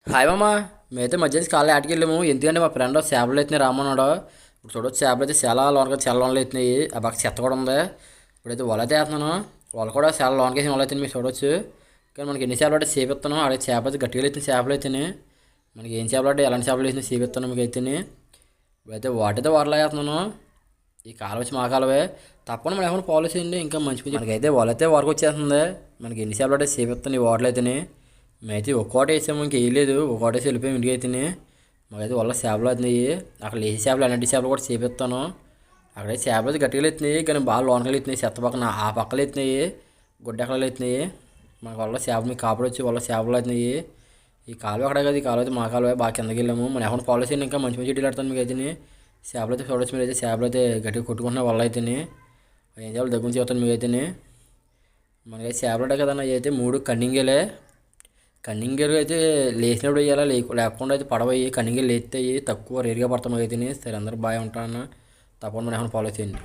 Hi మామ. మేమైతే మధ్యాహ్నం కాళ్ళు ఆటకి వెళ్ళాము. ఎందుకంటే మా ఫ్రెండ్ చేపలు ఎత్తున్నాయి రామన్నాడు. ఇప్పుడు చూడొచ్చు చేపలు అయితే చాలా లోనగా చాలా లోన్లు ఎత్తున్నాయి. ఆ పక్క చెత్త కూడా ఉంది. ఇప్పుడైతే వల అయితే వేస్తున్నాను. వల కూడా చాలా లోన్కి వేసిన వల అయితే మీరు చూడొచ్చు. కానీ మనకి ఎన్ని చేపలు అంటే చేపిస్తాను. అదే చేప అయితే గట్టిగా ఎత్తిన చేపలు అయితేనే మనకి ఏం చేపలు అంటే ఎలాంటి చేపలు వేసిన చేపిస్తాను మీకు అయితేనే. ఇప్పుడైతే వాటితో వరలు వేస్తున్నాను. ఈ కాలం వచ్చి మా కాలవే తప్పకుండా మనం ఏమైనా పాలసీ అండి ఇంకా మంచి మనకైతే వల అయితే వరకు వచ్చేస్తుంది. మనకి ఎన్ని చేపలు అంటే చేపిస్తాను ఈ వాటలు అయితేనే. మేమైతే ఒక్కోటి వేసాము ఇంక వేయలేదు. ఒక్కోటి వేసి వెళ్ళిపోయాము ఇంటికి అయితేనే. మాకైతే వల్ల చేపలు అవుతున్నాయి. అక్కడ లేచి చేపలు అలాంటి చేపలు కూడా చేపిస్తాను. అక్కడైతే చేపలు అయితే గట్టిగా ఎత్తున్నాయి కానీ బాగా లోనకలు ఎత్తున్నాయి. చెత్త పక్కన ఆ పక్కలు ఎత్తున్నాయి. గుడ్డెక్కలు ఎత్తున్నాయి. మాకు వల్ల చేపలు మీకు కాపుడు వచ్చి వల్ల చేపలు అవుతున్నాయి. ఈ కాలువ అక్కడే కదా, ఈ కాలువ అయితే మా కాలువ బాగా కిందకి వెళ్ళాము. మనం ఏమైనా పాలసీ ఇంకా మంచి మంచి డీల్ ఆడతాను మీకు అయితే. చేపలు అయితే చూడొచ్చు మీరు అయితే. చేపలు అయితే గట్టిగా కొట్టుకుంటున్న వల్ల అయితేనే ఏం చేపలు దగ్గర నుంచి చెప్తాను మీకు అయితేనే. మనకైతే చేపలు ఉంటాయి కదన్న అవి అయితే మూడు కన్నింగేలే. కన్నింగలు అయితే లేచినప్పుడు వేయాలా, లేకుండా అయితే పడవయ్యి కన్నింగలు లేస్తాయి తక్కువ రేరుగా పడతాం అయితే. సరే అందరూ బాగా ఉంటాను. తప్పకుండా మనం ఏమైనా ఫాలో చేయండి.